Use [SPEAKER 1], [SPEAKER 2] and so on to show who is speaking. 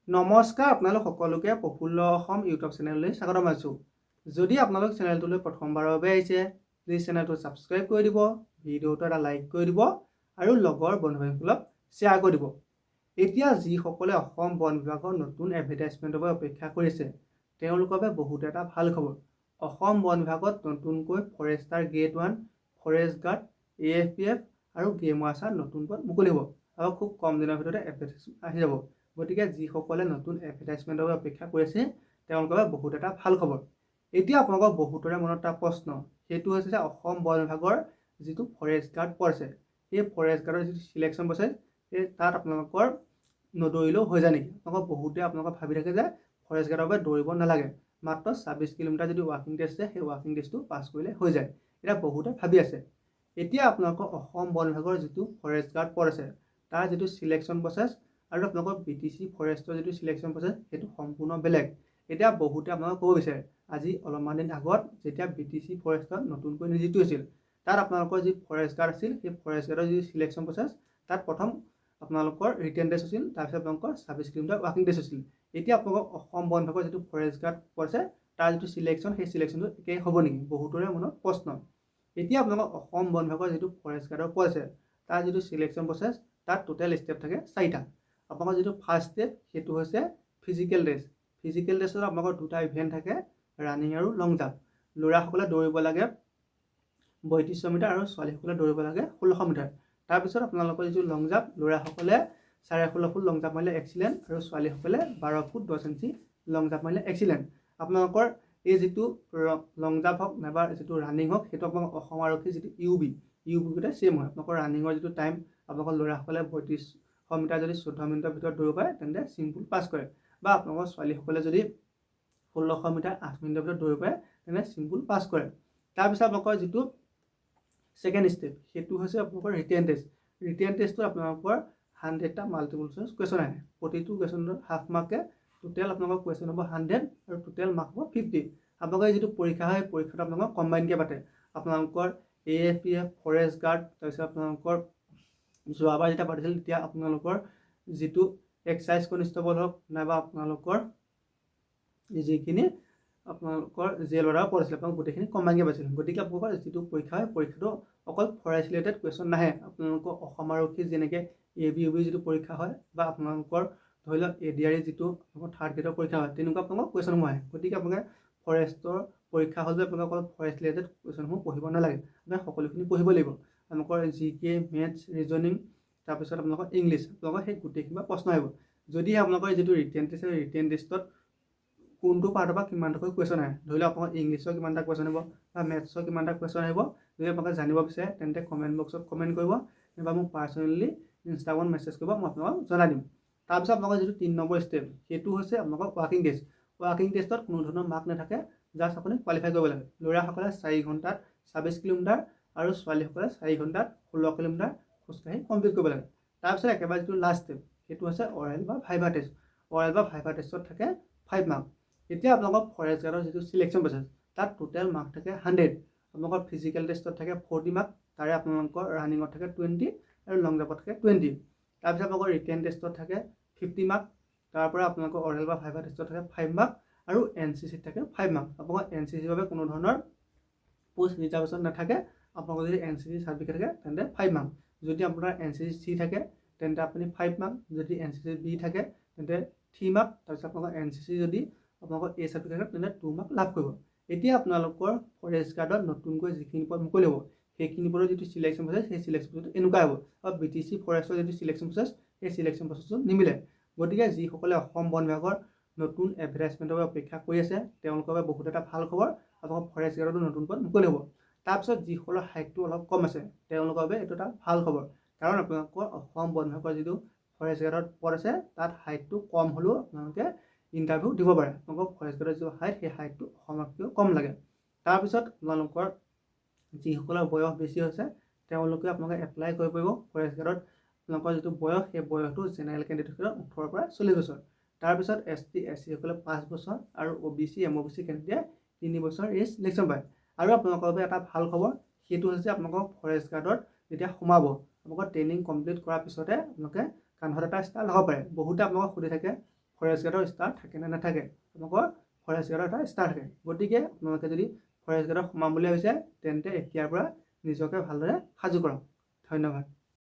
[SPEAKER 1] নমস্কাৰ, আপোনালোক সকলোকে প্ৰফুল্ল অসম ইউটিউব চেনেললৈ স্বাগতম জনাইছোঁ। যদি আপোনালোক চেনেলটোলৈ প্ৰথমবাৰৰ বাবে আহিছে, প্লিজ চেনেলটো ছাবস্ক্ৰাইব কৰি দিব, ভিডিঅ'টো এটা লাইক কৰি দিব আৰু লগৰ বন্ধু-বান্ধৱীসকলক শ্বেয়াৰ কৰি দিব। এতিয়া যিসকলে অসম বন বিভাগৰ নতুন এডভাৰটাইজমেণ্টৰ বাবে অপেক্ষা কৰিছে, তেওঁলোকৰ বাবে বহুত এটা ভাল খবৰ। অসম বন বিভাগত নতুনকৈ Forester grade 1, forest guard, AFPF আৰু গেম ৱাচাৰ নতুন পদ মুকলি হ'ব আৰু খুব কম দিনৰ ভিতৰতে এডভাৰটাইজমেণ্ট আহি যাব। গতিকে যিসকলে নতুন এডভাৰটাইজমেণ্টৰ বাবে অপেক্ষা কৰিছে, তেওঁলোকৰ বাবে বহুত এটা ভাল খবৰ। এতিয়া আপোনালোকৰ বহুতৰে মনত এটা প্ৰশ্ন, সেইটো হৈছে যে অসম বন বিভাগৰ যিটো ফৰেষ্ট গাৰ্ড পদ আছে, সেই ফৰেষ্ট গাৰ্ডৰ যিটো চিলেকশ্যন প্ৰচেছ, সেই তাত আপোনালোকৰ নদৌৰিলেও হৈ যায় নেকি? আপোনালোকে ভাবি থাকে যে ফৰেষ্ট গাৰ্ডৰ বাবে দৌৰিব নালাগে, মাত্ৰ 26 কিলোমিটাৰ যদি ৱাকিং টেষ্ট আছে, সেই ৱাকিং টেষ্টটো পাছ কৰিলে হৈ যায়। এতিয়া বহুতে ভাবি আছে। এতিয়া আপোনালোকৰ অসম বন বিভাগৰ যিটো ফৰেষ্ট গাৰ্ড পদ আছে, তাৰ যিটো চিলেকশ্যন প্ৰচেছ আৰু আপোনালোকৰ BTC ফৰেষ্টৰ যিটো চিলেকশ্যন প্ৰচেছ, সেইটো সম্পূৰ্ণ বেলেগ। এতিয়া বহুতে আপোনালোকক ক'ব বিচাৰে, আজি অলপমান দিন আগত যেতিয়া BTC ফৰেষ্টত নতুনকৈ নিযুক্তি হৈছিল, তাত আপোনালোকৰ যি ফৰেষ্ট গাৰ্ড আছিল, সেই ফৰেষ্ট গাৰ্ডৰ যি চিলেকশ্যন প্ৰচেছ, তাত প্ৰথম আপোনালোকৰ ৰিটেন টেষ্ট হৈছিল, তাৰপিছত আপোনালোকৰ 26 কিলোমিটাৰ ৱাকিং টেষ্ট হৈছিল। এতিয়া আপোনালোকৰ অসম বন বিভাগৰ যিটো ফৰেষ্ট গাৰ্ড আছে, তাৰ যিটো চিলেকশ্যন, সেই চিলেকশ্যনটো একেই হ'ব নেকি? বহুতৰে মনত প্ৰশ্ন। এতিয়া আপোনালোকৰ অসম বন বিভাগৰ যিটো ফৰেষ্ট গাৰ্ডৰ পদ আছে, তাৰ যিটো চিলেকশ্যন প্ৰচেছ, তাত টোটেল ষ্টেপ থাকে 4টা। আপোনালোকৰ যিটো ফাৰ্ষ্ট ষ্টেপ, সেইটো হৈছে ফিজিকেল টেষ্ট। ফিজিকেল টেষ্টত আপোনালোকৰ 2টা ইভেণ্ট থাকে, ৰানিং আৰু লং জাম্প। ল'ৰাসকলে দৌৰিব লাগে 3200 মিটাৰ আৰু ছোৱালীসকলে দৌৰিব লাগে 1600 মিটাৰ। তাৰপিছত আপোনালোকৰ যিটো লং জাম্প, ল'ৰাসকলে 16.5 ফুট লং জাম্প মাৰিলে এক্সিলেণ্ট আৰু ছোৱালীসকলে 12 ফুট 10 ইঞ্চি লং জাম্প মাৰিলে এক্সিলেণ্ট। আপোনালোকৰ এই যিটো লং জাম্প হওক নাইবা যিটো ৰানিং হওক, সেইটো আপোনালোকৰ অসম আৰক্ষীৰ যিটো ইউ বি গোটেই ছেইম হয়। আপোনালোকৰ ৰানিঙৰ যিটো টাইম, আপোনালোকৰ ল'ৰাসকলে 3200 মিটাৰ যদি 14 মিনিটৰ ভিতৰত দৌৰিব পাৰে, তেন্তে চিম্পুল পাছ কৰে। বা আপোনালোকৰ ছোৱালীসকলে যদি 1600 মিটাৰ 8 মিনিটৰ ভিতৰত দৌৰিব পাৰে, তেন্তে চিম্পুল পাছ কৰে। তাৰপিছত আপোনালোকৰ যিটো ছেকেণ্ড ষ্টেপ, সেইটো হৈছে আপোনালোকৰ ৰিটেন টেষ্ট। ৰিটেন টেষ্টটো আপোনালোকৰ 100টা মাল্টিপল চইচ কুৱেশ্যন আহে। প্ৰতিটো কুৱেশ্যনৰ হাফ মাৰ্কে টোটেল আপোনালোকৰ কুৱেশ্যন হ'ব 100 আৰু টোটেল মাৰ্ক হ'ব 50। আপোনালোকৰ যিটো পৰীক্ষা হয়, পৰীক্ষাটো আপোনালোকৰ কম্বাইনকৈ পাতে। আপোনালোকৰ AFPF, ফৰেষ্ট গাৰ্ড, তাৰপিছত আপোনালোকৰ যোৱাবাৰ যেতিয়া পাতিছিল, তেতিয়া আপোনালোকৰ যিটো এক্সাইজ কনিষ্টেবল হওক নাইবা আপোনালোকৰ যিখিনি আপোনালোকৰ জেল অৰ্ডাৰ পদ আছিলে, আপোনালোক গোটেইখিনি কম্বাইনকৈ পাইছিল। গতিকে আপোনালোকৰ যিটো পৰীক্ষা হয়, পৰীক্ষাটো অকল ফৰেষ্ট ৰিলেটেড কুৱেশ্যন নাহে। আপোনালোকৰ অসম আৰক্ষীৰ যেনেকৈ ABUB যিটো পৰীক্ষা হয়, বা আপোনালোকৰ ধৰি লওক ADRE যিটো থাৰ্ড গ্ৰেডৰ পৰীক্ষা হয়, তেনেকুৱা আপোনালোকৰ কুৱেশ্যনসমূহ আহে। গতিকে আপোনালোকে ফৰেষ্টৰ পৰীক্ষা হ'লে আপোনালোকে অকল ফৰেষ্ট ৰিলেটেড কুৱেশ্যনসমূহ পঢ়িব নালাগে, আপোনালোকে সকলোখিনি পঢ়িব লাগিব। আপোনালোকৰ GK, মেথছ, ৰিজনিং, তাৰপিছত আপোনালোকৰ ইংলিছ, আপোনালোকৰ সেই গোটেইখিনি প্ৰশ্ন আহিব। যদিহে আপোনালোকৰ যিটো ৰিটেন টেষ্ট, ৰিটেন টেষ্টত কোনটো পাৰ্টৰ পৰা কিমানটাকৈ কুৱেশ্যন আহে, ধৰি লওক আপোনালোকৰ ইংলিছৰ কিমানটা কুৱেশ্যন আহিব বা মেথছৰ কিমানটা কুৱেশ্যন আহিব, যদি আপোনালোকে জানিব বিচাৰে, তেন্তে কমেণ্ট বক্সত কমেণ্ট কৰিব নাইবা মোক পাৰ্চনেলি ইনষ্টাগ্ৰামত মেছেজ কৰিব, মই আপোনালোকক জনাই দিম। তাৰপিছত আপোনালোকৰ যিটো 3 নম্বৰ ষ্টেপ, সেইটো হৈছে আপোনালোকৰ ৱাকিং টেষ্ট। ৱাকিং টেষ্টত কোনো ধৰণৰ মাৰ্ক নাথাকে, জাষ্ট আপুনি কোৱালিফাই কৰিব লাগে। ল'ৰাসকলে 4 ঘণ্টাত 26 কিলোমিটাৰ আৰু ছোৱালীসকলে 4 ঘণ্টাত 16 কিলোমিটাৰ খোজকাঢ়ি কমপ্লিট কৰিব লাগে। তাৰপিছত একেবাৰে যিটো লাষ্ট ষ্টেপ, সেইটো হৈছে অৰেল বা ভাইভা টেষ্ট। অৰেল বা ভাইভা টেষ্টত থাকে 5 মাৰ্ক। এতিয়া আপোনালোকৰ ফৰেষ্ট গাৰ্ডৰ যিটো চিলেকশ্যন প্ৰচেছ, তাত টোটেল মাৰ্ক থাকে 100। আপোনালোকৰ ফিজিকেল টেষ্টত থাকে 40 মাৰ্ক, তাৰে আপোনালোকৰ ৰানিঙত থাকে 20 আৰু লং জাম্পত থাকে 20। তাৰপিছত আপোনালোকৰ ৰিটেন টেষ্টত থাকে 50 মাৰ্ক, তাৰপৰা আপোনালোকৰ অৰেল বা ভাইভা টেষ্টত থাকে 5 মাৰ্ক আৰু NCCত থাকে 5 মাৰ্ক। আপোনালোকৰ NCCৰ বাবে কোনো ধৰণৰ পোষ্ট ৰিজাৰ্ভেশ্যন নাথাকে। আপোনালোকৰ যদি NCC চাৰ্টিফিকেট থাকে, তেন্তে 5 মাৰ্ক। যদি আপোনাৰ NCC C থাকে, তেন্তে আপুনি 5 মাৰ্ক। যদি NCC B থাকে, তেন্তে 3 মাৰ্ক। তাৰপিছত আপোনালোকৰ NCC যদি আপোনালোকৰ A চাৰ্টিফিকেট থাকে, তেন্তে 2 মাৰ্ক লাভ কৰিব। এতিয়া আপোনালোকৰ ফৰেষ্ট গাৰ্ডত নতুনকৈ যিখিনি পদ মুকলি হ'ব, সেইখিনি পদৰ যিটো চিলেকশ্যন প্ৰচেছ, সেই চিলেকশ্যন প্ৰচেছটো এনেকুৱা হ'ব। আৰু BTC ফৰেষ্টৰ যিটো চিলেকশ্যন প্ৰচেছ, সেই চিলেকশ্যন প্ৰচেছটো নিমিলে। গতিকে যিসকলে অসম বন বিভাগৰ নতুন এডভাৰটাইজমেণ্টৰ বাবে অপেক্ষা কৰি আছে, তেওঁলোকৰ বাবে বহুত এটা ভাল খবৰ। আপোনালোকৰ ফৰেষ্ট গাৰ্ডতো নতুন পদ মুকলি হ'ব। তাৰপিছত যিসকলৰ হাইটটো অলপ কম আছে, তেওঁলোকৰ বাবে এইটো এটা ভাল খবৰ। কাৰণ আপোনালোকৰ অসম বন বিভাগৰ যিটো ফৰেষ্ট গাৰ্ডৰ পদ আছে, তাত হাইটটো কম হ'লেও আপোনালোকে ইণ্টাৰভিউ দিব পাৰে। আপোনালোকৰ ফৰেষ্ট গাৰ্ডৰ যিটো হাইট, সেই হাইটটো অসমতকৈও কম লাগে। তাৰপিছত আপোনালোকৰ যিসকলৰ বয়স বেছি হৈছে, তেওঁলোকে আপোনালোকে এপ্লাই কৰিব পাৰিব ফৰেষ্ট গাৰ্ডত। আপোনালোকৰ যিটো বয়স, সেই বয়সটো জেনেৰেল কেণ্ডিডেটসকলৰ 18 পৰা 40 বছৰ। তাৰপিছত ST SC সকলে 5 বছৰ আৰু OBC MOBC কেণ্ডিডেটে 3 বছৰ এজ চিলেকশ্যন পায়। আৰু আপোনালোকৰ বাবে এটা ভাল খবৰ, সেইটো হৈছে আপোনালোকৰ ফৰেষ্ট গাৰ্ডত যেতিয়া সোমাব, আপোনালোকৰ ট্ৰেইনিং কমপ্লিট কৰাৰ পিছতে আপোনালোকে কান্ধত এটা ষ্টাৰ লগাব পাৰে। বহুতে আপোনালোকক সুধি থাকে ফৰেষ্ট গাৰ্ডৰ ষ্টাৰ থাকে নে নাথাকে। আপোনালোকৰ ফৰেষ্ট গাৰ্ডৰ এটা ষ্টাৰ থাকে। গতিকে আপোনালোকে যদি ফৰেষ্ট গাৰ্ডত সোমাম বুলি ভাবিছে তেন্তে এতিয়াৰ পৰা নিজকে ভালদৰে সাজু কৰক। ধন্যবাদ।